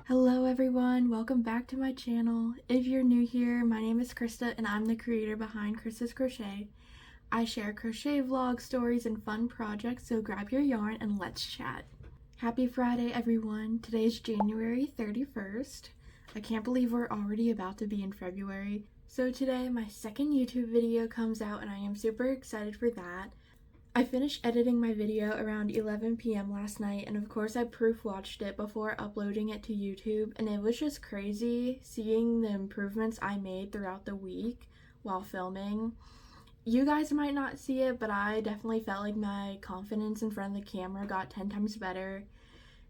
Hello everyone, welcome back to my channel. If you're new here, my name is Krista and I'm the creator behind Krista's Crochet. I share crochet vlogs, stories, and fun projects, so grab your yarn and let's chat. Happy Friday everyone. Today is January 31st. I can't believe we're already about to be in February. So today my second YouTube video comes out and I am super excited for that. I finished editing my video around 11 p.m. last night, and of course I proof watched it before uploading it to YouTube, and it was just crazy seeing the improvements I made throughout the week while filming. You guys might not see it, but I definitely felt like my confidence in front of the camera got 10 times better.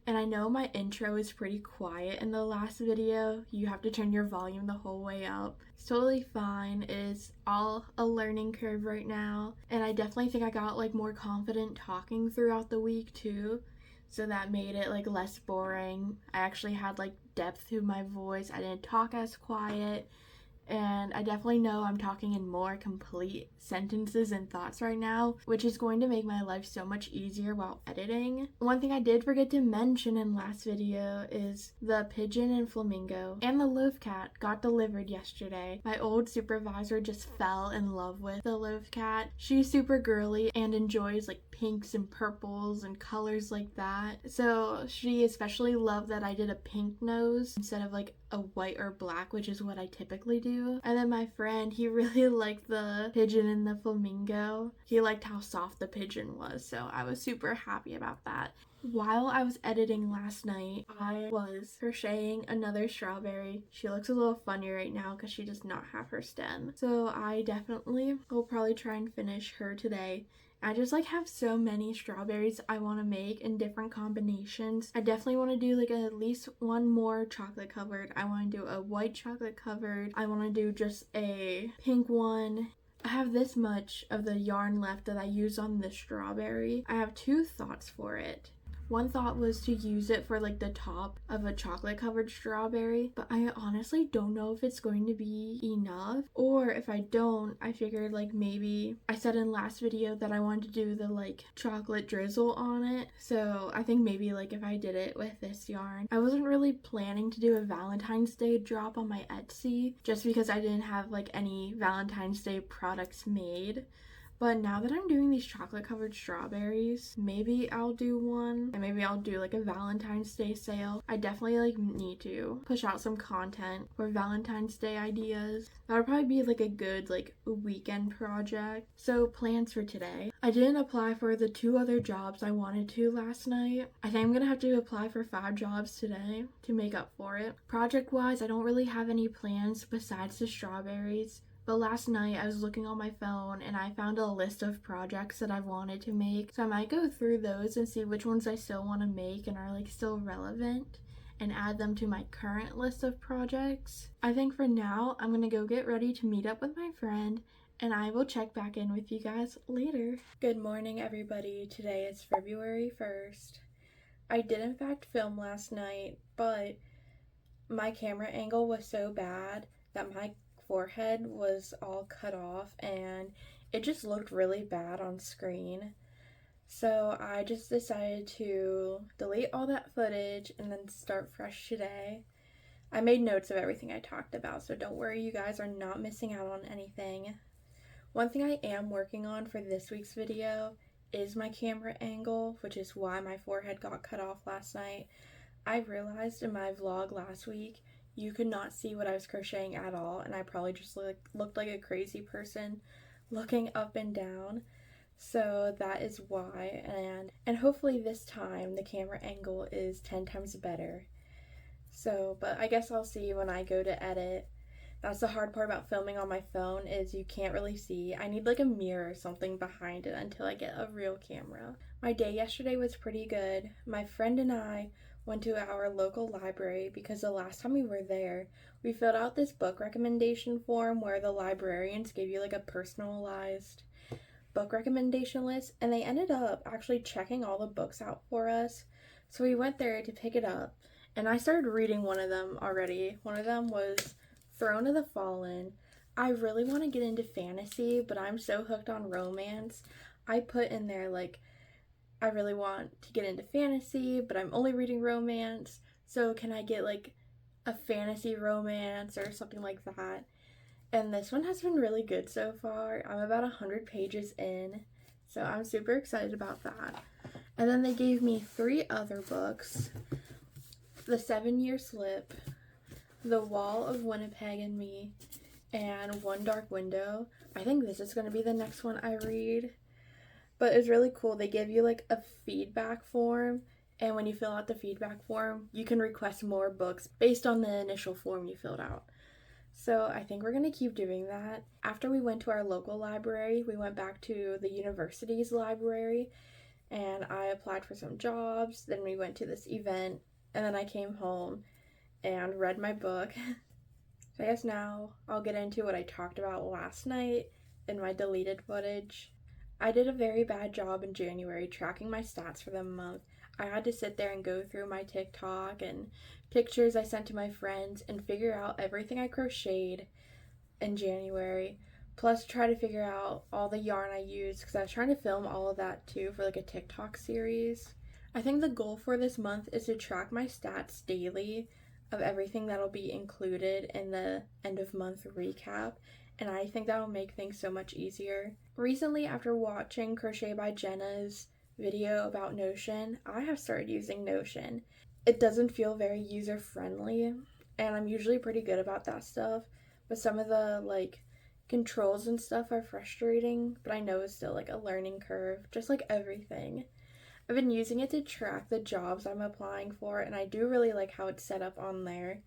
And I know my intro is pretty quiet in the last video. You have to turn your volume the whole way up. It's totally fine. It's all a learning curve right now. And I definitely think I got like more confident talking throughout the week too. So that made it like less boring. I actually had like depth to my voice. I didn't talk as quiet. And I definitely know I'm talking in more complete sentences and thoughts right now, which is going to make my life so much easier while editing. One thing I did forget to mention in last video is the pigeon and flamingo and the loaf cat got delivered yesterday. My old supervisor just fell in love with the loaf cat. She's super girly and enjoys like pinks and purples and colors like that. So she especially loved that I did a pink nose instead of like a white or black, which is what I typically do. And then my friend, he really liked the pigeon and the flamingo. He liked how soft the pigeon was, so I was super happy about that. While I was editing last night, I was crocheting another strawberry. She looks a little funny right now because she does not have her stem. So I definitely will probably try and finish her today. I just like have so many strawberries I want to make in different combinations. I definitely want to do like at least one more chocolate covered. I want to do a white chocolate covered. I want to do just a pink one. I have this much of the yarn left that I use on the strawberry. I have two thoughts for it. One thought was to use it for like the top of a chocolate covered strawberry, but I honestly don't know if it's going to be enough, or if I don't, I figured like maybe I said in last video that I wanted to do the like chocolate drizzle on it, so I think maybe like if I did it with this yarn. I wasn't really planning to do a Valentine's Day drop on my Etsy just because I didn't have like any Valentine's Day products made. But now that I'm doing these chocolate covered strawberries, maybe I'll do one, and maybe I'll do like a Valentine's Day sale. I definitely like need to push out some content for Valentine's Day ideas. That would probably be like a good like weekend project. So plans for today. I didn't apply for the 2 other jobs I wanted to last night. I think I'm gonna have to apply for 5 jobs today to make up for it. Project wise, I don't really have any plans besides the strawberries. But last night I was looking on my phone and I found a list of projects that I wanted to make. So I might go through those and see which ones I still want to make and are like still relevant and add them to my current list of projects. I think for now I'm gonna go get ready to meet up with my friend and I will check back in with you guys later. Good morning everybody. Today is February 1st. I did in fact film last night, but my camera angle was so bad that my forehead was all cut off and it just looked really bad on screen. So I just decided to delete all that footage and then start fresh today. I made notes of everything I talked about, so don't worry, you guys are not missing out on anything. One thing I am working on for this week's video is my camera angle, which is why my forehead got cut off last night. I realized in my vlog last week you could not see what I was crocheting at all, and I probably just looked like a crazy person looking up and down. So that is why, and hopefully this time the camera angle is 10 times better. So, but I guess I'll see when I go to edit. That's the hard part about filming on my phone, is you can't really see. I need like a mirror or something behind it until I get a real camera. My day yesterday was pretty good. My friend and I went to our local library because the last time we were there, we filled out this book recommendation form where the librarians gave you like a personalized book recommendation list, and they ended up actually checking all the books out for us. So we went there to pick it up, and I started reading one of them already. One of them was Throne of the Fallen. I really want to get into fantasy, but I'm so hooked on romance. I put in there like I really want to get into fantasy, but I'm only reading romance, so can I get like a fantasy romance or something like that? And this one has been really good so far. I'm about 100 pages in, so I'm super excited about that. And then they gave me 3 other books: The 7-Year Slip, The Wall of Winnipeg and Me, and One Dark Window. I think this is going to be the next one I read. But it's really cool. They give you like a feedback form, and when you fill out the feedback form, you can request more books based on the initial form you filled out. So I think we're going to keep doing that. After we went to our local library, we went back to the university's library, and I applied for some jobs. Then we went to this event, and then I came home and read my book. So I guess now I'll get into what I talked about last night in my deleted footage. I did a very bad job in January tracking my stats for the month. I had to sit there and go through my TikTok and pictures I sent to my friends and figure out everything I crocheted in January, plus try to figure out all the yarn I used, because I was trying to film all of that too for like a TikTok series. I think the goal for this month is to track my stats daily of everything that'll be included in the end of month recap, and I think that'll make things so much easier. Recently, after watching Crochet by Jenna's video about Notion, I have started using Notion. It doesn't feel very user-friendly, and I'm usually pretty good about that stuff, but some of the like controls and stuff are frustrating, but I know it's still like a learning curve, just like everything. I've been using it to track the jobs I'm applying for, and I do really like how it's set up on there.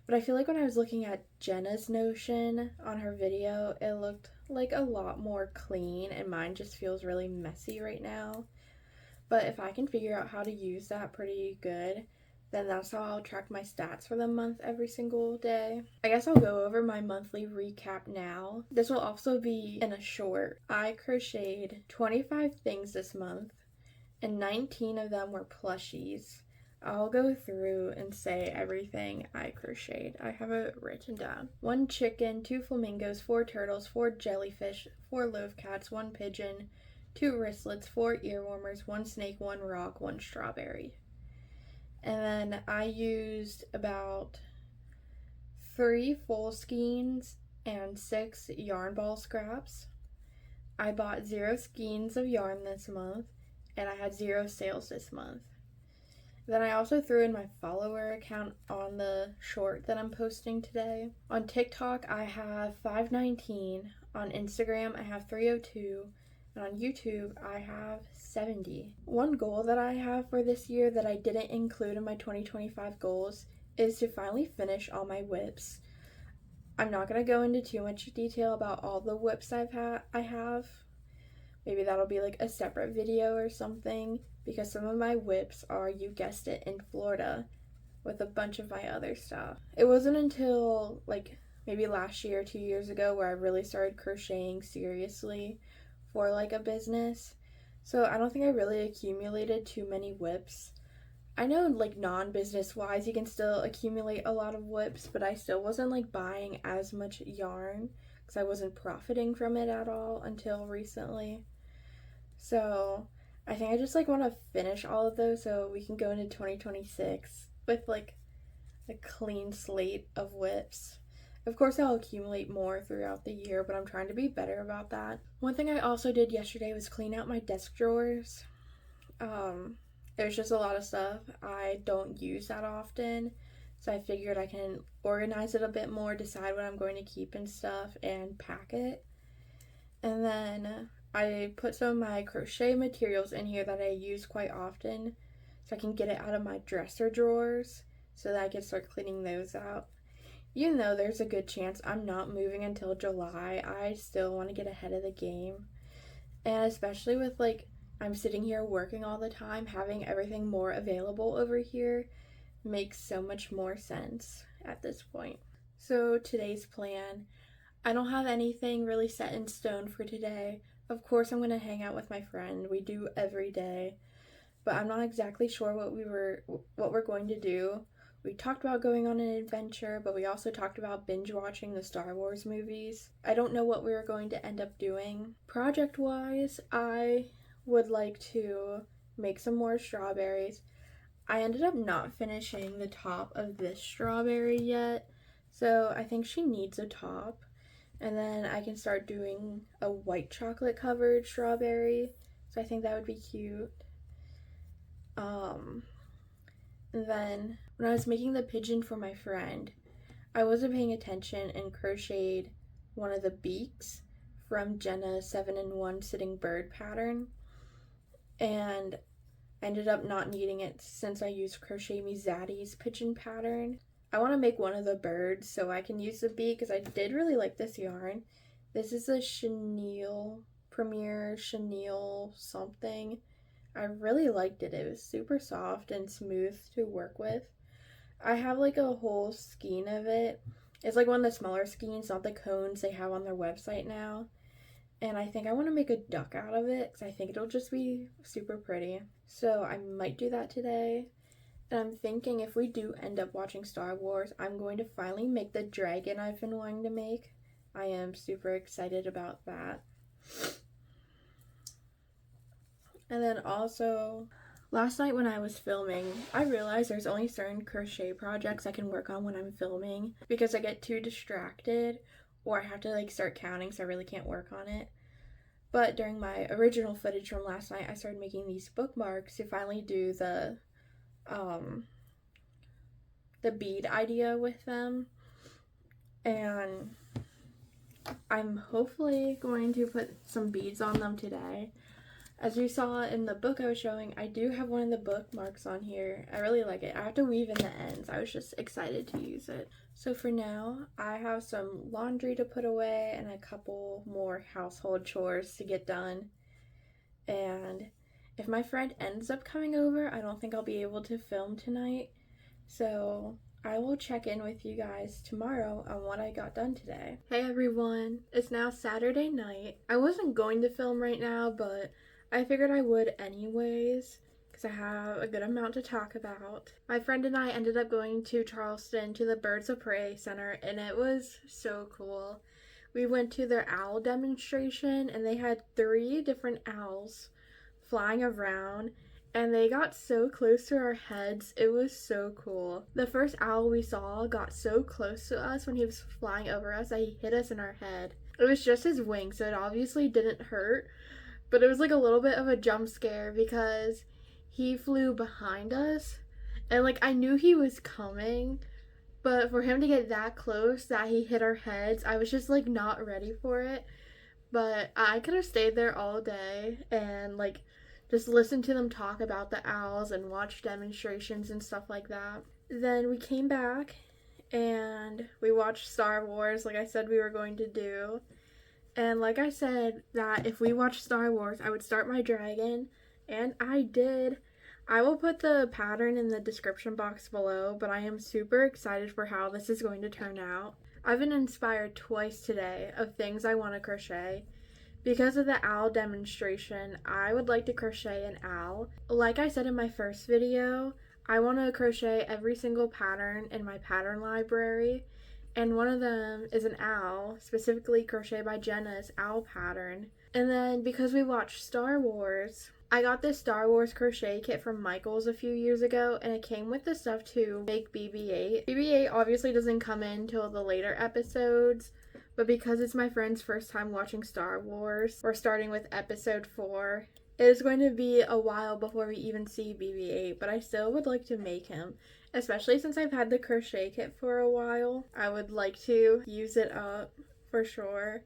But I feel like when I was looking at Jenna's Notion on her video, it looked like a lot more clean, and mine just feels really messy right now. But if I can figure out how to use that pretty good, then that's how I'll track my stats for the month every single day. I guess I'll go over my monthly recap now. This will also be in a short. I crocheted 25 things this month, and 19 of them were plushies. I'll go through and say everything I crocheted. I have it written down. 1 chicken, 2 flamingos, 4 turtles, 4 jellyfish, 4 loaf cats, 1 pigeon, 2 wristlets, 4 earwarmers, 1 snake, 1 rock, 1 strawberry. And then I used about 3 full skeins and 6 yarn ball scraps. I bought 0 skeins of yarn this month, and I had 0 sales this month. Then I also threw in my follower account on the short that I'm posting today. On TikTok, I have 519. On Instagram, I have 302. And on YouTube, I have 70. One goal that I have for this year that I didn't include in my 2025 goals is to finally finish all my whips. I'm not going to go into too much detail about all the whips I have. Maybe that'll be like a separate video or something, because some of my whips are, you guessed it, in Florida with a bunch of my other stuff. It wasn't until like maybe last year, 2 years ago, where I really started crocheting seriously for like a business. So I don't think I really accumulated too many whips. I know like non-business wise you can still accumulate a lot of whips, but I still wasn't like buying as much yarn because I wasn't profiting from it at all until recently. So I think I just like want to finish all of those so we can go into 2026 with like a clean slate of whips. Of course, I'll accumulate more throughout the year, but I'm trying to be better about that. One thing I also did yesterday was clean out my desk drawers. There's just a lot of stuff I don't use that often, so I figured I can organize it a bit more, decide what I'm going to keep and stuff, and pack it. And then I put some of my crochet materials in here that I use quite often, so I can get it out of my dresser drawers so that I can start cleaning those out. Even though there's a good chance I'm not moving until July, I still want to get ahead of the game. And especially with like, I'm sitting here working all the time, having everything more available over here makes so much more sense at this point. So today's plan, I don't have anything really set in stone for today. Of course I'm going to hang out with my friend. We do every day. But I'm not exactly sure what we're going to do. We talked about going on an adventure, but we also talked about binge watching the Star Wars movies. I don't know what we were going to end up doing. Project-wise, I would like to make some more strawberries. I ended up not finishing the top of this strawberry yet, so I think she needs a top. And then I can start doing a white chocolate covered strawberry, so I think that would be cute. And then when I was making the pigeon for my friend, I wasn't paying attention and crocheted one of the beaks from Jenna's 7-in-1 sitting bird pattern, and ended up not needing it since I used Crochet Me Zaddy's pigeon pattern. I want to make one of the birds so I can use the beak because I did really like this yarn. This is a chenille, Premier Chenille something. I really liked it. It was super soft and smooth to work with. I have like a whole skein of it. It's like one of the smaller skeins, not the cones they have on their website now. And I think I want to make a duck out of it because I think it'll just be super pretty. So I might do that today. And I'm thinking if we do end up watching Star Wars, I'm going to finally make the dragon I've been wanting to make. I am super excited about that. And then also, last night when I was filming, I realized there's only certain crochet projects I can work on when I'm filming because I get too distracted or I have to like start counting, so I really can't work on it. But during my original footage from last night, I started making these bookmarks to finally do the bead idea with them. And I'm hopefully going to put some beads on them today. As you saw in the book I was showing, I do have one of the bookmarks on here. I really like it. I have to weave in the ends. I was just excited to use it. So for now, I have some laundry to put away and a couple more household chores to get done. And if my friend ends up coming over, I don't think I'll be able to film tonight. So I will check in with you guys tomorrow on what I got done today. Hey everyone, it's now Saturday night. I wasn't going to film right now, but I figured I would anyways, because I have a good amount to talk about. My friend and I ended up going to Charleston to the Birds of Prey Center, and it was so cool. We went to their owl demonstration, and they had 3 different owls flying around, and they got so close to our heads. It was so cool. The first owl we saw got so close to us when he was flying over us that he hit us in our head. It was just his wing, so it obviously didn't hurt, but it was like a little bit of a jump scare because he flew behind us, and like I knew he was coming, but for him to get that close that he hit our heads, I was just like not ready for it. But I could have stayed there all day and like just listen to them talk about the owls and watch demonstrations and stuff like that. Then we came back and we watched Star Wars like I said we were going to do. And like I said that if we watched Star Wars, I would start my dragon, and I did. I will put the pattern in the description box below, but I am super excited for how this is going to turn out. I've been inspired twice today of things I want to crochet. Because of the owl demonstration, I would like to crochet an owl. Like I said in my first video, I want to crochet every single pattern in my pattern library, and one of them is an owl, specifically Crochet by Jenna's owl pattern. And then because we watched Star Wars, I got this Star Wars crochet kit from Michael's a few years ago, and it came with the stuff to make BB-8. BB-8 obviously doesn't come in till the later episodes, but because it's my friend's first time watching Star Wars, we're starting with episode 4. It is going to be a while before we even see BB-8, but I still would like to make him. Especially since I've had the crochet kit for a while. I would like to use it up for sure.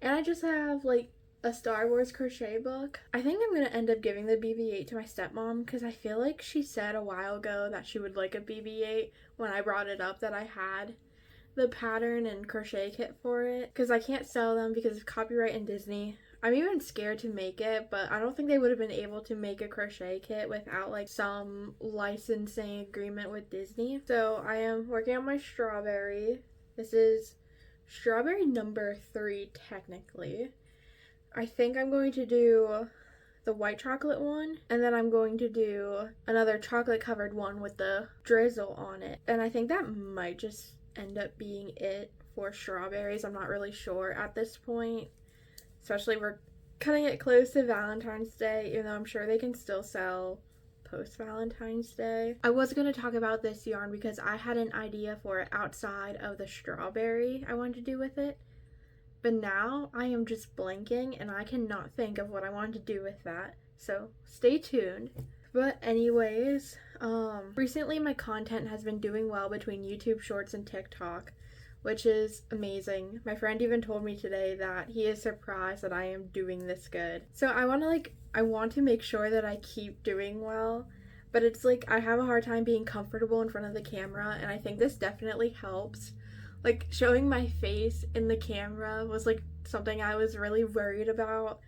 And I just have like a Star Wars crochet book. I think I'm going to end up giving the BB-8 to my stepmom because I feel like she said a while ago that she would like a BB-8 when I brought it up that I had the pattern and crochet kit for it. Because I can't sell them because of copyright and Disney. I'm even scared to make it, but I don't think they would have been able to make a crochet kit without like some licensing agreement with Disney. So I am working on my strawberry. This is strawberry number 3 technically. I think I'm going to do the white chocolate one, and then I'm going to do another chocolate covered one with the drizzle on it. And I think that might just end up being it for strawberries. I'm not really sure at this point. Especially we're cutting it close to Valentine's Day, even though I'm sure they can still sell post Valentine's Day. I was going to talk about this yarn because I had an idea for it outside of the strawberry I wanted to do with it. But now I am just blanking and I cannot think of what I wanted to do with that. So stay tuned. But anyways, recently my content has been doing well between YouTube Shorts and TikTok, which is amazing. My friend even told me today that he is surprised that I am doing this good. So I want to make sure that I keep doing well, but it's like I have a hard time being comfortable in front of the camera, and I think this definitely helps. Like, showing my face in the camera was like something I was really worried about.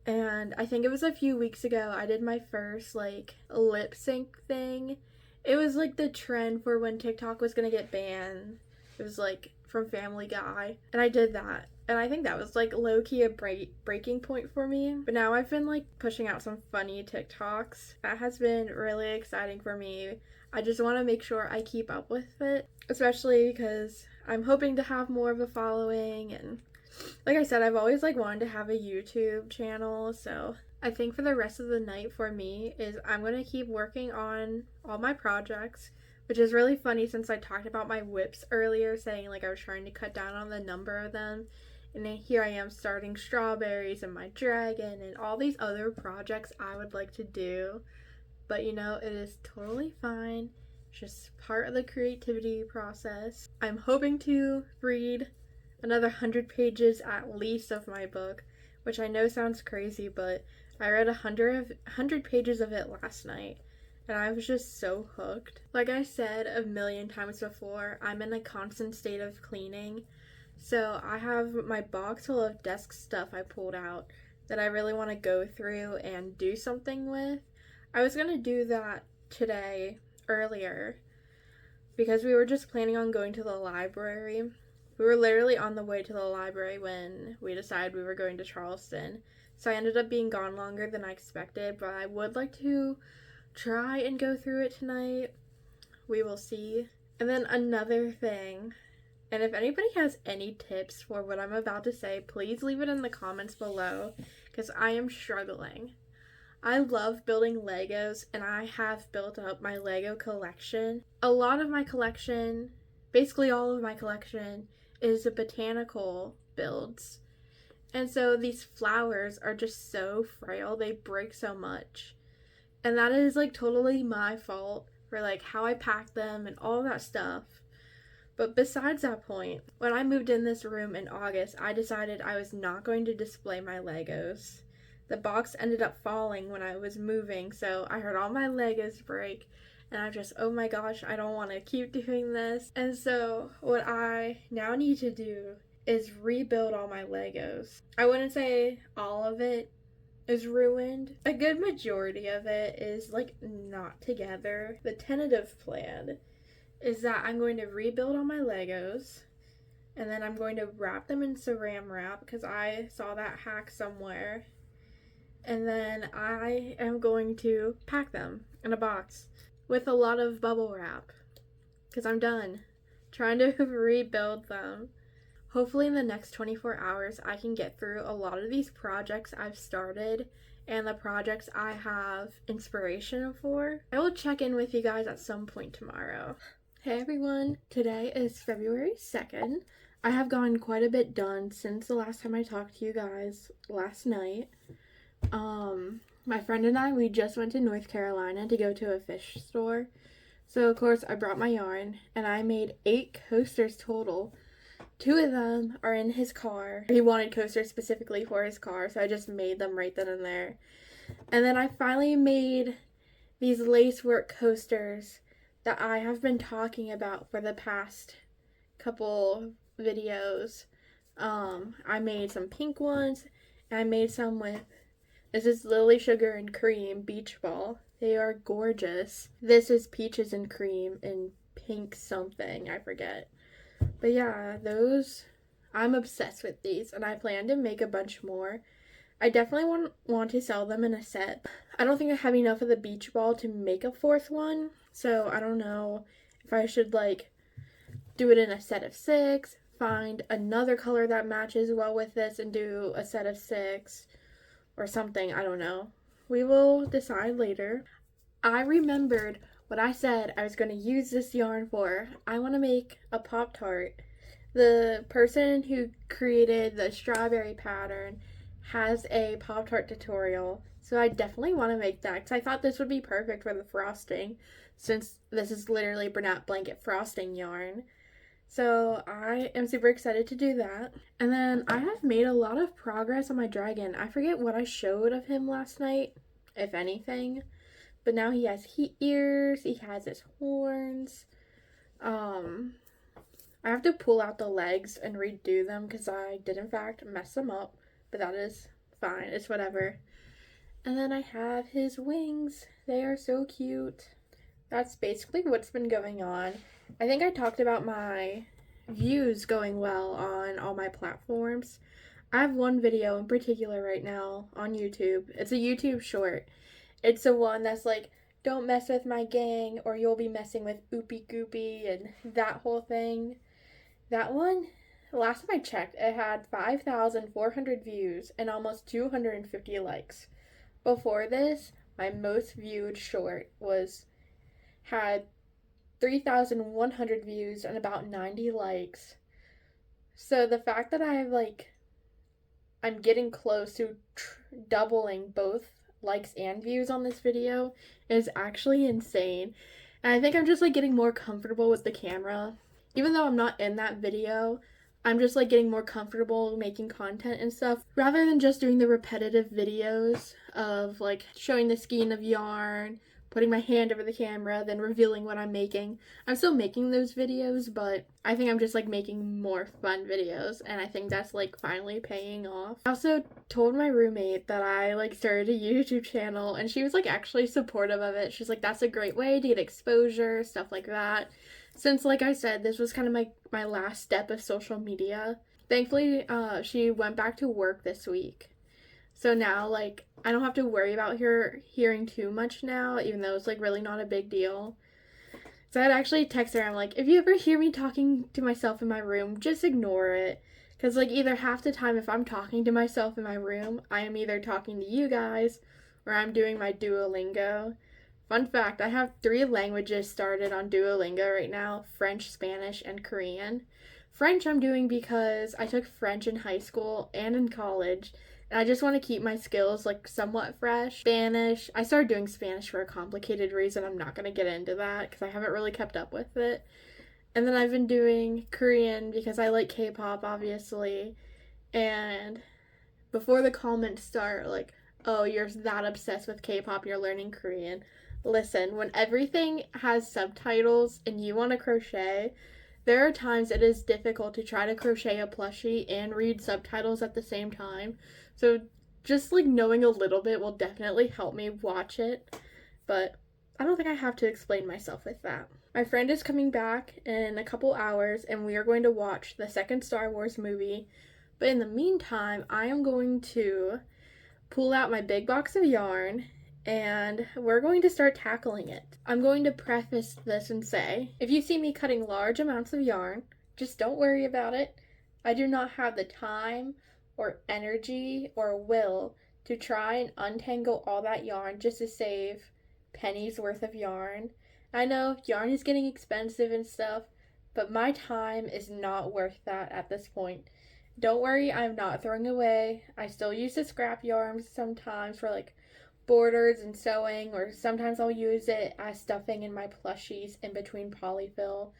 And I think it was a few weeks ago I did my first like lip sync thing. It was like the trend for when TikTok was gonna get banned. It was like from Family Guy, and I did that, and I think that was like low-key a breaking point for me. But now I've been like pushing out some funny TikToks. That has been really exciting for me. I just want to make sure I keep up with it, especially because I'm hoping to have more of a following, and like I said, I've always like wanted to have a YouTube channel. So I think for the rest of the night for me is I'm going to keep working on all my projects, which is really funny since I talked about my whips earlier, saying like I was trying to cut down on the number of them. And then here I am starting strawberries and my dragon and all these other projects I would like to do. But you know, it is totally fine. It's just part of the creativity process. I'm hoping to read another 100 pages at least of my book, which I know sounds crazy, but I read 100 pages of it last night. And I was just so hooked. Like I said a million times before, I'm in a constant state of cleaning. So I have my box full of desk stuff I pulled out that I really want to go through and do something with. I was going to do that today, earlier, because we were just planning on going to the library. We were literally on the way to the library when we decided we were going to Charleston. So I ended up being gone longer than I expected, but I would like to try and go through it tonight. We will see. And then another thing, and if anybody has any tips for what I'm about to say, please leave it in the comments below, because I am struggling. I love building Legos, and I have built up my Lego collection. A lot of my collection, basically all of my collection, is the botanical builds. And so these flowers are just so frail, they break so much. And that is like totally my fault for like how I packed them and all that stuff. But besides that point, when I moved in this room in August, I decided I was not going to display my Legos. The box ended up falling when I was moving, so I heard all my Legos break, and I'm just, oh my gosh, I don't want to keep doing this. And so what I now need to do is rebuild all my Legos. I wouldn't say all of it is ruined. A good majority of it is like not together. The tentative plan is that I'm going to rebuild all my Legos, and then I'm going to wrap them in saran wrap because I saw that hack somewhere. And then I am going to pack them in a box with a lot of bubble wrap because I'm done trying to rebuild them. Hopefully in the next 24 hours I can get through a lot of these projects I've started and the projects I have inspiration for. I will check in with you guys at some point tomorrow. Hey everyone, today is February 2nd. I have gotten quite a bit done since the last time I talked to you guys last night. My friend and I, we just went to North Carolina to go to a fish store. So of course I brought my yarn and I made 8 coasters total. 2 of them are in his car. He wanted coasters specifically for his car, so I just made them right then and there. And then I finally made these lacework coasters that I have been talking about for the past couple videos. I made some pink ones, and I made some with, this is Lily Sugar and Cream Beach Ball. They are gorgeous. This is Peaches and Cream and pink something, I forget. But yeah, those, I'm obsessed with these, and I plan to make a bunch more. I definitely want to sell them in a set. I don't think I have enough of the beach ball to make a 4th one, so I don't know if I should like do it in a set of 6, find another color that matches well with this and do a set of 6, or something, I don't know. We will decide later. I remembered what I said I was going to use this yarn for. I want to make a Pop-Tart. The person who created the strawberry pattern has a Pop-Tart tutorial, so I definitely want to make that because I thought this would be perfect for the frosting, since this is literally Bernat Blanket frosting yarn. So I am super excited to do that. And then I have made a lot of progress on my dragon. I forget what I showed of him last night, if anything. But now he has heat ears, he has his horns. I have to pull out the legs and redo them because I did in fact mess them up. But that is fine, it's whatever. And then I have his wings. They are so cute. That's basically what's been going on. I think I talked about my views going well on all my platforms. I have one video in particular right now on YouTube. It's a YouTube short. It's the one that's like, don't mess with my gang or you'll be messing with Oopie Goopy and that whole thing. That one, last time I checked, it had 5,400 views and almost 250 likes. Before this, my most viewed short had 3,100 views and about 90 likes. So the fact that I'm getting close to doubling both likes and views on this video is actually insane. And I think I'm just getting more comfortable with the camera. Even though I'm not in that video, I'm just getting more comfortable making content and stuff rather than just doing the repetitive videos of showing the skein of yarn, putting my hand over the camera, then revealing what I'm making. I'm still making those videos, but I think I'm just making more fun videos, and I think that's finally paying off. I also told my roommate that I started a YouTube channel, and she was actually supportive of it. She's like, that's a great way to get exposure, stuff like that. Since like I said, this was kind of my last step of social media. Thankfully, she went back to work this week. So now, I don't have to worry about her hearing too much now, even though it's, really not a big deal. So I'd actually text her, I'm like, if you ever hear me talking to myself in my room, just ignore it. Because, either half the time if I'm talking to myself in my room, I am either talking to you guys, or I'm doing my Duolingo. Fun fact, I have 3 languages started on Duolingo right now: French, Spanish, and Korean. French I'm doing because I took French in high school and in college, and I just want to keep my skills somewhat fresh. Spanish, I started doing Spanish for a complicated reason. I'm not going to get into that because I haven't really kept up with it. And then I've been doing Korean because I like K-pop, obviously. And before the comments start oh, you're that obsessed with K-pop, you're learning Korean. Listen, when everything has subtitles and you want to crochet, there are times it is difficult to try to crochet a plushie and read subtitles at the same time. So just knowing a little bit will definitely help me watch it. But I don't think I have to explain myself with that. My friend is coming back in a couple hours and we are going to watch the second Star Wars movie. But in the meantime, I am going to pull out my big box of yarn and we're going to start tackling it. I'm going to preface this and say, if you see me cutting large amounts of yarn, just don't worry about it. I do not have the time or energy or will to try and untangle all that yarn just to save pennies worth of yarn. I know yarn is getting expensive and stuff, but my time is not worth that at this point. Don't worry, I'm not throwing away. I still use the scrap yarn sometimes for borders and sewing, or sometimes I'll use it as stuffing in my plushies in between polyfill.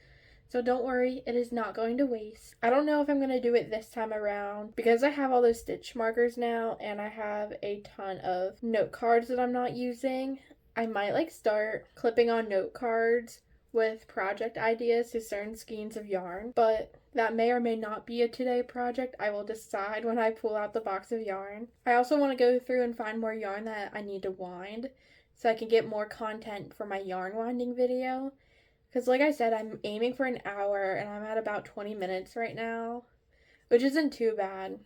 So don't worry, it is not going to waste. I don't know if I'm going to do it this time around because I have all those stitch markers now and I have a ton of note cards that I'm not using. I might start clipping on note cards with project ideas to certain skeins of yarn, but that may or may not be a today project. I will decide when I pull out the box of yarn. I also want to go through and find more yarn that I need to wind so I can get more content for my yarn winding video. Because like I said, I'm aiming for an hour and I'm at about 20 minutes right now, which isn't too bad.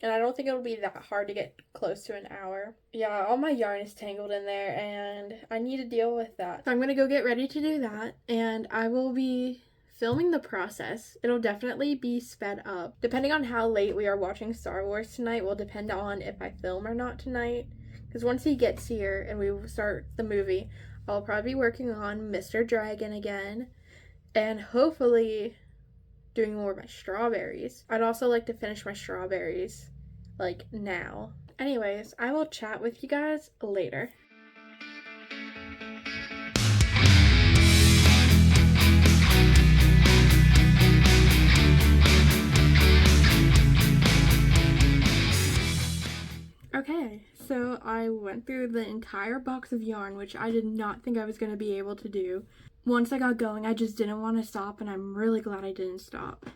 And I don't think it'll be that hard to get close to an hour. Yeah, all my yarn is tangled in there and I need to deal with that. So I'm going to go get ready to do that, and I will be filming the process. It'll definitely be sped up. Depending on how late we are watching Star Wars tonight will depend on if I film or not tonight. Because once he gets here and we start the movie, I'll probably be working on Mr. Dragon again. And hopefully doing more of my strawberries. I'd also like to finish my strawberries, like, now. Anyways, I will chat with you guys later. Okay, so I went through the entire box of yarn, which I did not think I was going to be able to do. Once I got going, I just didn't want to stop, and I'm really glad I didn't stop.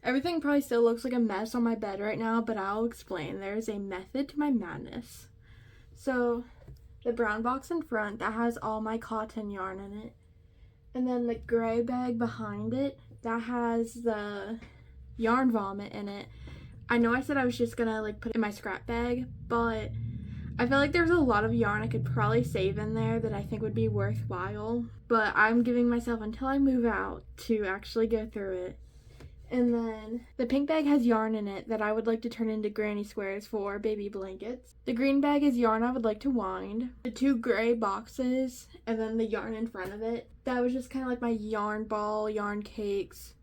Everything probably still looks like a mess on my bed right now, but I'll explain. There's a method to my madness. So, the brown box in front, that has all my cotton yarn in it. And then the gray bag behind it, that has the yarn vomit in it. I know I said I was just gonna like put it in my scrap bag, but I feel like there's a lot of yarn I could probably save in there that I think would be worthwhile. But I'm giving myself until I move out to actually go through it. And then the pink bag has yarn in it that I would like to turn into granny squares for baby blankets. The green bag is yarn I would like to wind. The two gray boxes and then the yarn in front of it. That was just kind of like my yarn ball, yarn cakes.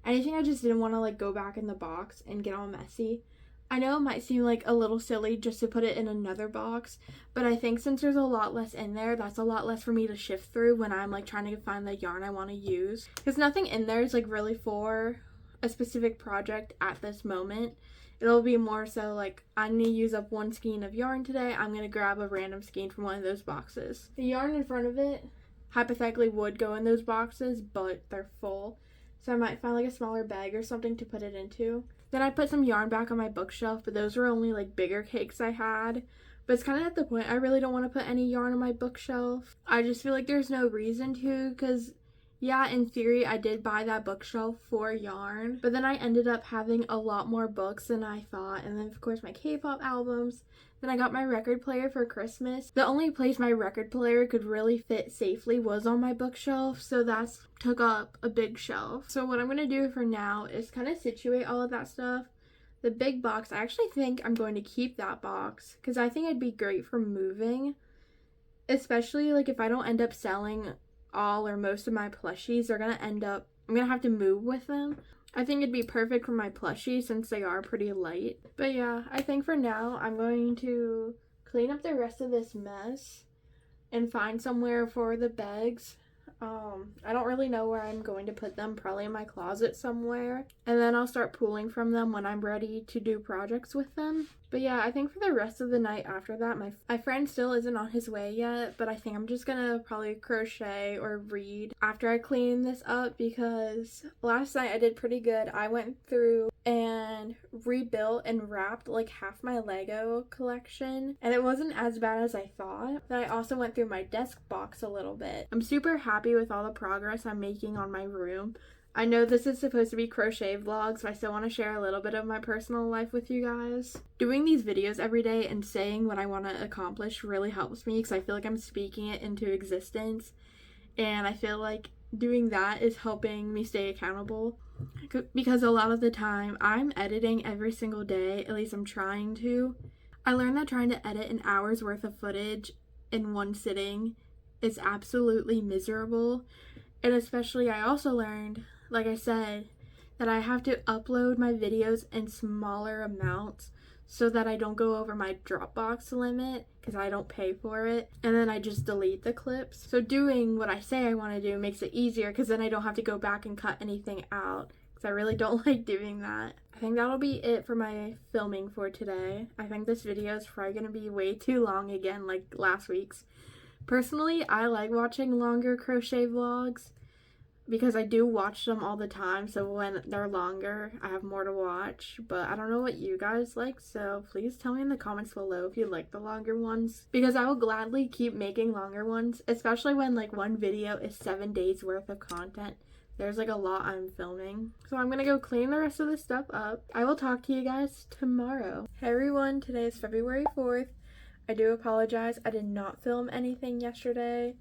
Anything I just didn't want to like go back in the box and get all messy. I know it might seem like a little silly just to put it in another box, but I think since there's a lot less in there, that's a lot less for me to shift through when I'm like trying to find the yarn I want to use. Because nothing in there is like really for a specific project at this moment. It'll be more so like I need to use up one skein of yarn today. I'm going to grab a random skein from one of those boxes. The yarn in front of it hypothetically would go in those boxes, but they're full. So I might find like a smaller bag or something to put it into. Then I put some yarn back on my bookshelf, but those were only like bigger cakes I had. But it's kind of at the point I really don't want to put any yarn on my bookshelf. I just feel like there's no reason to, because yeah, in theory I did buy that bookshelf for yarn. But then I ended up having a lot more books than I thought. And then of course my K-pop albums. Then I got my record player for Christmas. The only place my record player could really fit safely was on my bookshelf, so that took up a big shelf. So what I'm going to do for now is kind of situate all of that stuff. The big box, I actually think I'm going to keep that box because I think it'd be great for moving, especially like if I don't end up selling all or most of my plushies, I'm going to have to move with them. I think it'd be perfect for my plushies since they are pretty light. But yeah, I think for now I'm going to clean up the rest of this mess and find somewhere for the bags. I don't really know where I'm going to put them, probably in my closet somewhere. And then I'll start pulling from them when I'm ready to do projects with them. But yeah, I think for the rest of the night after that, my friend still isn't on his way yet, but I think I'm just gonna probably crochet or read after I clean this up, because last night I did pretty good. I went through and rebuilt and wrapped like half my Lego collection, and it wasn't as bad as I thought. Then I also went through my desk box a little bit. I'm super happy with all the progress I'm making on my room. I know this is supposed to be crochet vlogs, but I still want to share a little bit of my personal life with you guys. Doing these videos every day and saying what I want to accomplish really helps me because I feel like I'm speaking it into existence, and I feel like doing that is helping me stay accountable, because a lot of the time I'm editing every single day, at least I'm trying to. I learned that trying to edit an hour's worth of footage in one sitting is absolutely miserable, and especially I also learned, like I said, that I have to upload my videos in smaller amounts so that I don't go over my Dropbox limit because I don't pay for it, and then I just delete the clips. So doing what I say I want to do makes it easier because then I don't have to go back and cut anything out, because I really don't like doing that. I think that'll be it for my filming for today. I think this video is probably going to be way too long again, like last week's. Personally, I like watching longer crochet vlogs because I do watch them all the time, so when they're longer, I have more to watch. But I don't know what you guys like, so please tell me in the comments below if you like the longer ones, because I will gladly keep making longer ones, especially when like one video is 7 days worth of content. There's like a lot I'm filming. So I'm gonna go clean the rest of this stuff up. I will talk to you guys tomorrow. Hey everyone, today is February 4th. I do apologize, I did not film anything yesterday.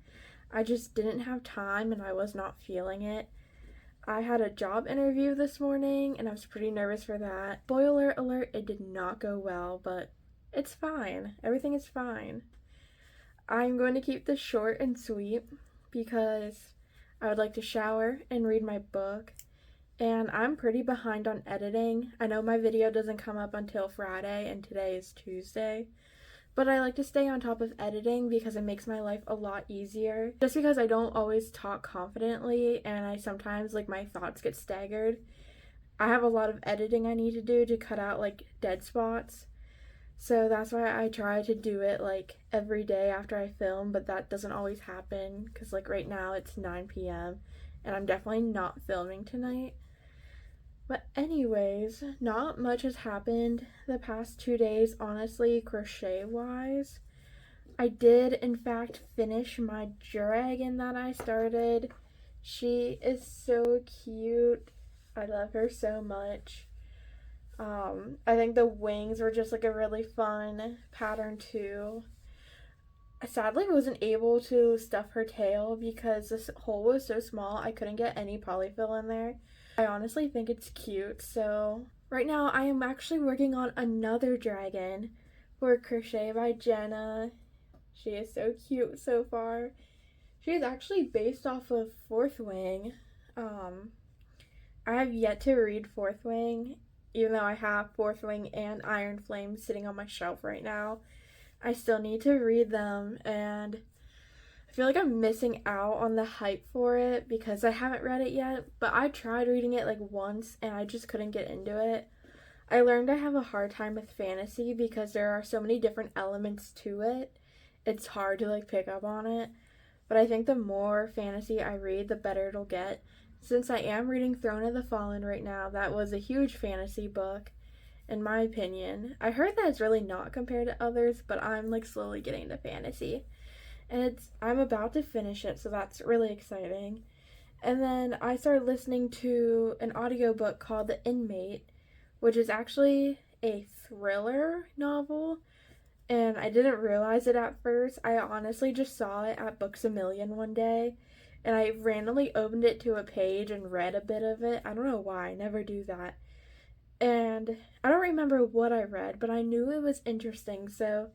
I just didn't have time and I was not feeling it. I had a job interview this morning and I was pretty nervous for that. Spoiler alert, it did not go well, but it's fine. Everything is fine. I'm going to keep this short and sweet because I would like to shower and read my book. And I'm pretty behind on editing. I know my video doesn't come up until Friday and today is Tuesday. But I like to stay on top of editing because it makes my life a lot easier. Just because I don't always talk confidently and I sometimes, like, my thoughts get staggered. I have a lot of editing I need to do to cut out, like, dead spots. So that's why I try to do it, like, every day after I film, but that doesn't always happen because, like, right now it's 9 p.m. and I'm definitely not filming tonight. But anyways, not much has happened the past 2 days, honestly, crochet-wise. I did, in fact, finish my dragon that I started. She is so cute. I love her so much. I think the wings were just, like, a really fun pattern, too. I sadly wasn't able to stuff her tail because this hole was so small I couldn't get any polyfill in there. I honestly think it's cute, so right now I am actually working on another dragon for Crochet by Jenna. She is so cute so far. She is actually based off of Fourth Wing. I have yet to read Fourth Wing, even though I have Fourth Wing and Iron Flame sitting on my shelf right now. I still need to read them, and I feel like I'm missing out on the hype for it because I haven't read it yet, but I tried reading it like once and I just couldn't get into it. I learned I have a hard time with fantasy because there are so many different elements to it. It's hard to like pick up on it, but I think the more fantasy I read, the better it'll get. Since I am reading Throne of the Fallen right now, that was a huge fantasy book, in my opinion. I heard that it's really not compared to others, but I'm like slowly getting to fantasy. And I'm about to finish it, so that's really exciting. And then I started listening to an audiobook called The Inmate, which is actually a thriller novel, and I didn't realize it at first. I honestly just saw it at Books A Million one day, and I randomly opened it to a page and read a bit of it. I don't know why, I never do that. And I don't remember what I read, but I knew it was interesting, so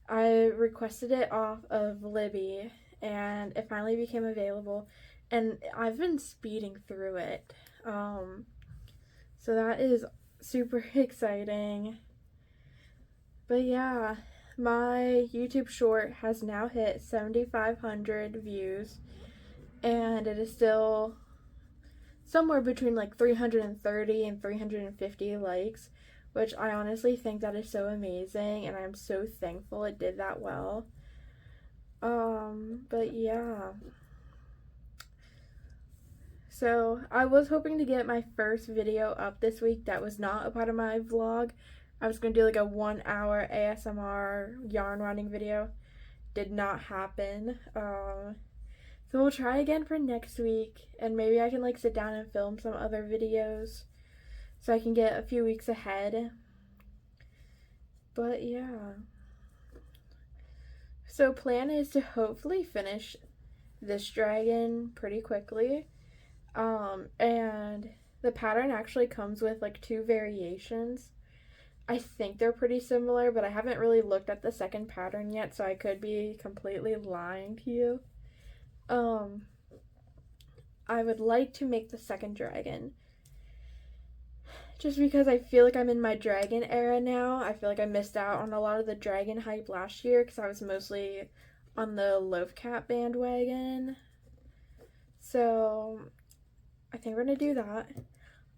I requested it off of Libby, and it finally became available, and I've been speeding through it. So that is super exciting. But yeah, my YouTube short has now hit 7,500 views, and it is still somewhere between like 330 and 350 likes, which I honestly think that is so amazing, and I'm so thankful it did that well. But yeah. So I was hoping to get my first video up this week that was not a part of my vlog. I was gonna do like a 1-hour ASMR yarn winding video. Did not happen. So we'll try again for next week, and maybe I can like sit down and film some other videos so I can get a few weeks ahead. But yeah. So plan is to hopefully finish this dragon pretty quickly. And the pattern actually comes with like 2 variations. I think they're pretty similar, but I haven't really looked at the second pattern yet, so I could be completely lying to you. I would like to make the second dragon just because I feel like I'm in my dragon era now. I feel like I missed out on a lot of the dragon hype last year because I was mostly on the loaf cap bandwagon. So I think we're gonna do that.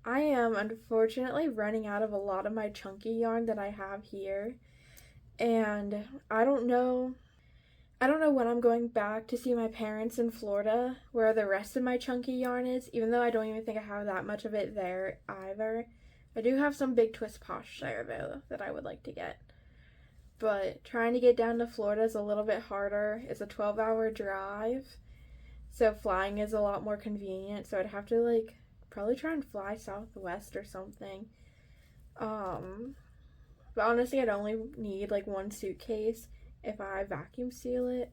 I am unfortunately running out of a lot of my chunky yarn that I have here, and I don't know when I'm going back to see my parents in Florida where the rest of my chunky yarn is, even though I don't even think I have that much of it there either. I do have some big twist posh there though that I would like to get, but trying to get down to Florida is a little bit harder. It's a 12-hour drive, so flying is a lot more convenient, so I'd have to like probably try and fly Southwest or something. But honestly, I'd only need like 1 suitcase if I vacuum seal it.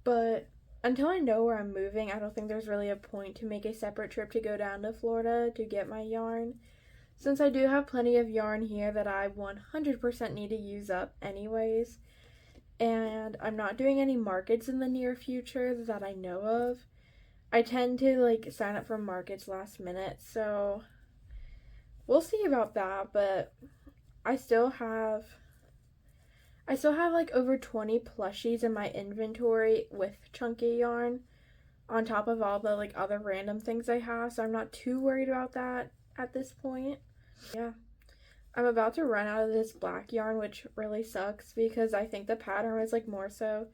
But until I know where I'm moving, I don't think there's really a point to make a separate trip to go down to Florida to get my yarn. Since I do have plenty of yarn here that I 100% need to use up anyways, and I'm not doing any markets in the near future that I know of. I tend to like sign up for markets last minute, so we'll see about that, but I still have like over 20 plushies in my inventory with chunky yarn on top of all the like other random things I have, so I'm not too worried about that at this point. Yeah. I'm about to run out of this black yarn, which really sucks because I think the pattern was like more so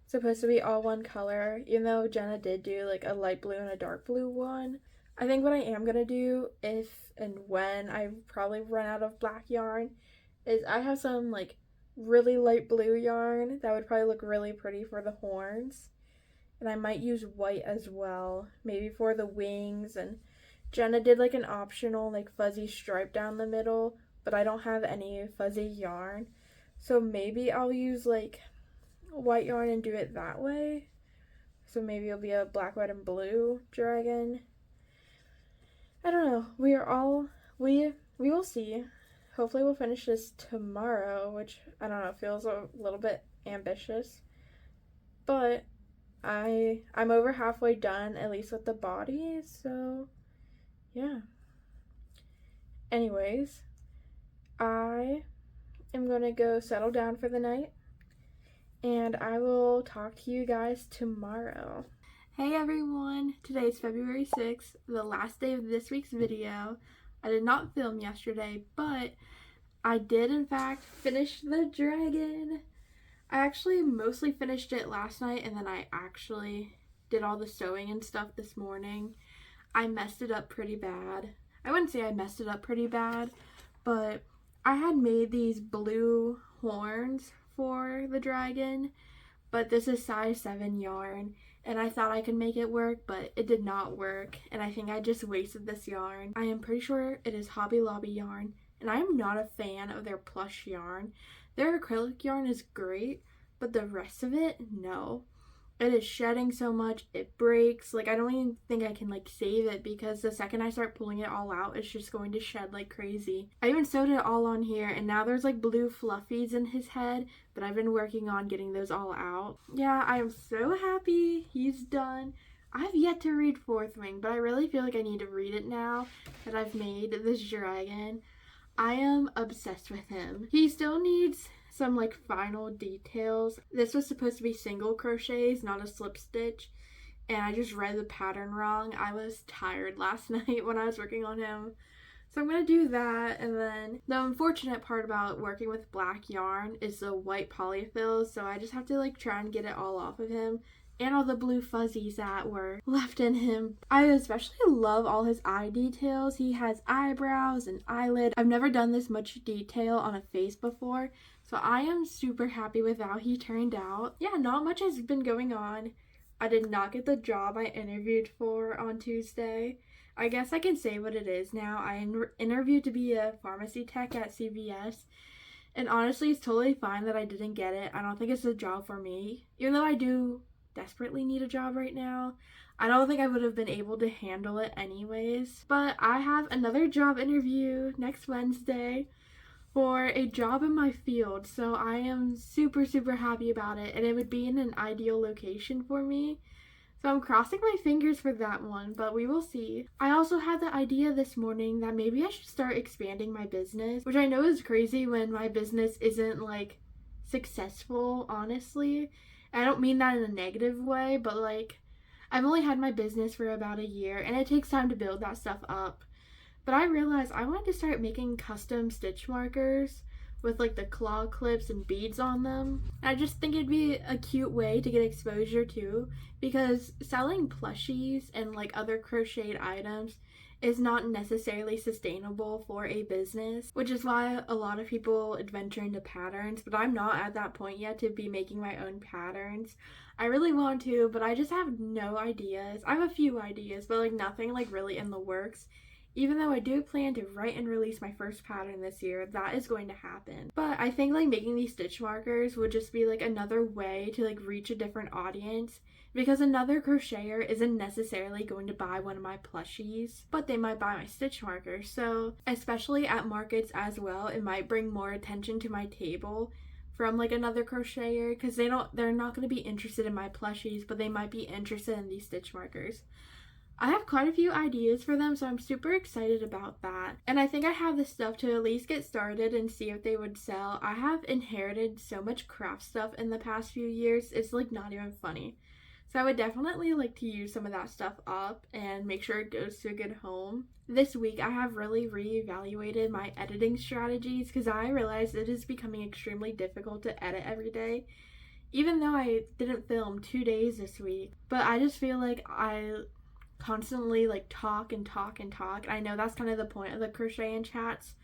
supposed to be all one color, even though Jenna did do like a light blue and a dark blue one. I think what I am gonna do if and when I probably run out of black yarn is I have some like really light blue yarn that would probably look really pretty for the horns, and I might use white as well, maybe for the wings. And Jenna did like an optional like fuzzy stripe down the middle, but I don't have any fuzzy yarn, so maybe I'll use like white yarn and do it that way. So maybe it'll be a black, white, and blue dragon. I don't know. We will see. Hopefully we'll finish this tomorrow, which I don't know, feels a little bit ambitious. But I'm over halfway done, at least with the body, so yeah. Anyways, I am gonna go settle down for the night, and I will talk to you guys tomorrow. Hey everyone! Today is February 6th, the last day of this week's video. I did not film yesterday, but I did in fact finish the dragon. I actually mostly finished it last night, and then I actually did all the sewing and stuff this morning. I messed it up pretty bad. I wouldn't say I messed it up pretty bad, but I had made these blue horns for the dragon, but this is size 7 yarn, and I thought I could make it work, but it did not work, and I think I just wasted this yarn. I am pretty sure it is Hobby Lobby yarn, and I am not a fan of their plush yarn. Their acrylic yarn is great, but the rest of it, no. It is shedding so much, it breaks. Like, I don't even think I can like save it, because the second I start pulling it all out, it's just going to shed like crazy. I even sewed it all on here, and now there's like blue fluffies in his head, but I've been working on getting those all out. Yeah, I am so happy he's done. I've yet to read Fourth Wing, but I really feel like I need to read it now that I've made this dragon. I am obsessed with him. He still needs some like final details. This was supposed to be single crochets, not a slip stitch, and I just read the pattern wrong. I was tired last night when I was working on him, so I'm gonna do that. And then the unfortunate part about working with black yarn is the white polyfills, so I just have to like try and get it all off of him, and all the blue fuzzies that were left in him. I especially love all his eye details. He has eyebrows and eyelid. I've never done this much detail on a face before, so I am super happy with how he turned out. Yeah, not much has been going on. I did not get the job I interviewed for on Tuesday. I guess I can say what it is now. I interviewed to be a pharmacy tech at CVS, and honestly, it's totally fine that I didn't get it. I don't think it's a job for me, even though I do desperately need a job right now. I don't think I would have been able to handle it anyways. But I have another job interview next Wednesday for a job in my field, so I am super happy about it, and it would be in an ideal location for me. So I'm crossing my fingers for that one, but we will see. I also had the idea this morning that maybe I should start expanding my business, which I know is crazy when my business isn't like successful, honestly. I don't mean that in a negative way, but like, I've only had my business for about a year, and it takes time to build that stuff up. But I realized I wanted to start making custom stitch markers with like the claw clips and beads on them. And I just think it'd be a cute way to get exposure too, because selling plushies and like other crocheted items is not necessarily sustainable for a business, which is why a lot of people adventure into patterns, but I'm not at that point yet to be making my own patterns. I really want to, but I just have no ideas. I have a few ideas, but like nothing like really in the works, Even though I do plan to write and release my first pattern this year, that is going to happen. But I think like making these stitch markers would just be like another way to like reach a different audience, because another crocheter isn't necessarily going to buy one of my plushies, but they might buy my stitch markers. So especially at markets as well, it might bring more attention to my table from like another crocheter, because they're not going to be interested in my plushies, but they might be interested in these stitch markers. I have quite a few ideas for them, so I'm super excited about that. And I think I have the stuff to at least get started and see if they would sell. I have inherited so much craft stuff in the past few years, it's like not even funny. So I would definitely like to use some of that stuff up and make sure it goes to a good home. This week I have really reevaluated my editing strategies, because I realized it is becoming extremely difficult to edit every day. Even though I didn't film 2 days this week, but I just feel like I constantly like talk and talk and talk. I know that's kind of the point of the crochet and chats,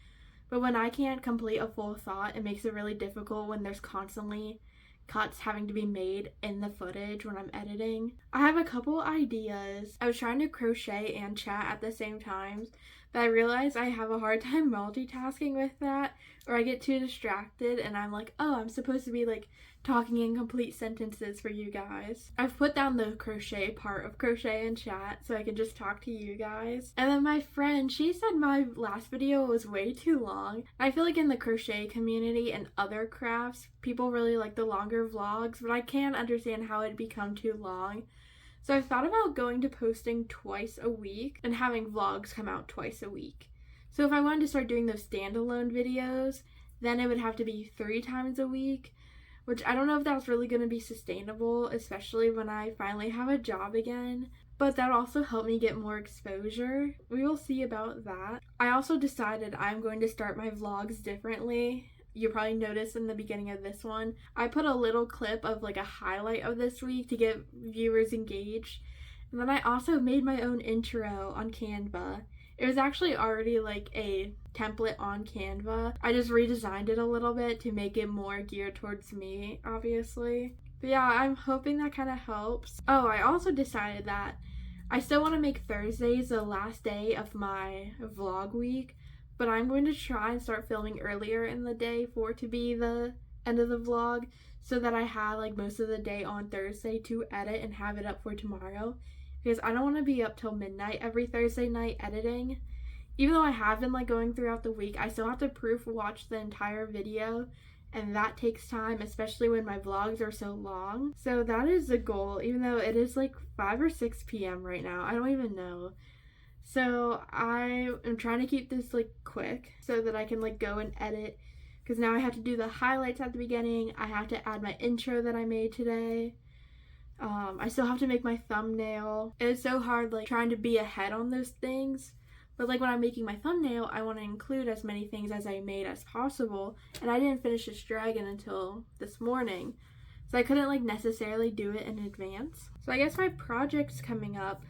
but when I can't complete a full thought, it makes it really difficult when there's constantly cuts having to be made in the footage when I'm editing. I have a couple ideas. I was trying to crochet and chat at the same time, but I realized I have a hard time multitasking with that, or I get too distracted and I'm like, oh, I'm supposed to be like talking in complete sentences for you guys. I've put down the crochet part of crochet and chat so I can just talk to you guys. And then my friend, she said my last video was way too long. I feel like in the crochet community and other crafts, people really like the longer vlogs, but I can't understand how it'd become too long. So I thought about going to posting twice a week and having vlogs come out twice a week. So if I wanted to start doing those standalone videos, then it would have to be 3 times a week, which I don't know if that's really going to be sustainable, especially when I finally have a job again. But that also helped me get more exposure. We will see about that. I also decided I'm going to start my vlogs differently. You probably noticed in the beginning of this one, I put a little clip of like a highlight of this week to get viewers engaged. And then I also made my own intro on Canva. It was actually already like a template on Canva. I just redesigned it a little bit to make it more geared towards me, obviously. But yeah, I'm hoping that kind of helps. Oh, I also decided that I still want to make Thursdays the last day of my vlog week, but I'm going to try and start filming earlier in the day for it to be the end of the vlog, so that I have like most of the day on Thursday to edit and have it up for tomorrow. Because I don't want to be up till midnight every Thursday night editing. Even though I have been like going throughout the week, I still have to proof watch the entire video, and that takes time, especially when my vlogs are so long. So that is the goal, even though it is like 5 or 6 p.m. right now. I don't even know. So I am trying to keep this like quick so that I can like go and edit, because now I have to do the highlights at the beginning. I have to add my intro that I made today. I still have to make my thumbnail. It's so hard like trying to be ahead on those things, but like when I'm making my thumbnail, I want to include as many things as I made as possible, and I didn't finish this dragon until this morning, so I couldn't like necessarily do it in advance. So I guess my project's coming up.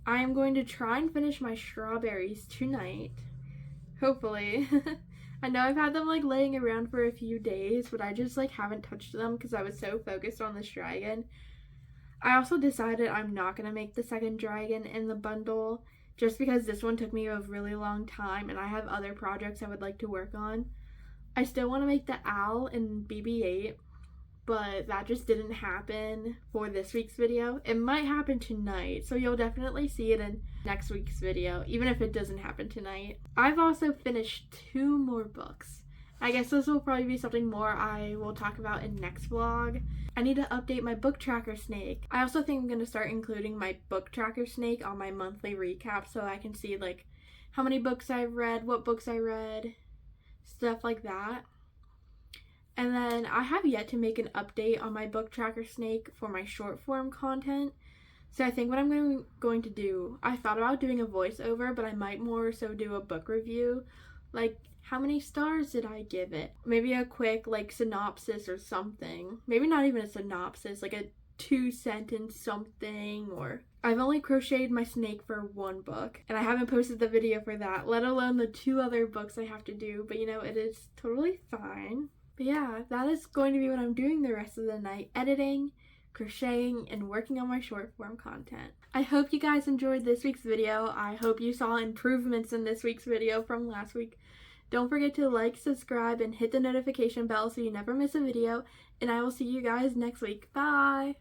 I am going to try and finish my strawberries tonight, hopefully. I know I've had them like laying around for a few days, but I just like haven't touched them because I was so focused on this dragon. I also decided I'm not going to make the second dragon in the bundle, just because this one took me a really long time and I have other projects I would like to work on. I still want to make the owl in BB-8, but that just didn't happen for this week's video. It might happen tonight, so you'll definitely see it in next week's video, even if it doesn't happen tonight. I've also finished 2 more books. I guess this will probably be something more I will talk about in next vlog. I need to update my book tracker snake. I also think I'm going to start including my book tracker snake on my monthly recap, so I can see like how many books I've read, what books I read, stuff like that. And then I have yet to make an update on my book tracker snake for my short form content. So I think what I'm going to do, I thought about doing a voiceover, but I might more so do a book review. Like, how many stars did I give it? Maybe a quick like synopsis or something. Maybe not even a synopsis, like a 2-sentence something. Or I've only crocheted my snake for 1 book, and I haven't posted the video for that, let alone the 2 other books I have to do. But you know, it is totally fine. But yeah, that is going to be what I'm doing the rest of the night: editing, crocheting, and working on my short form content. I hope you guys enjoyed this week's video. I hope you saw improvements in this week's video from last week. Don't forget to like, subscribe, and hit the notification bell so you never miss a video, and I will see you guys next week. Bye!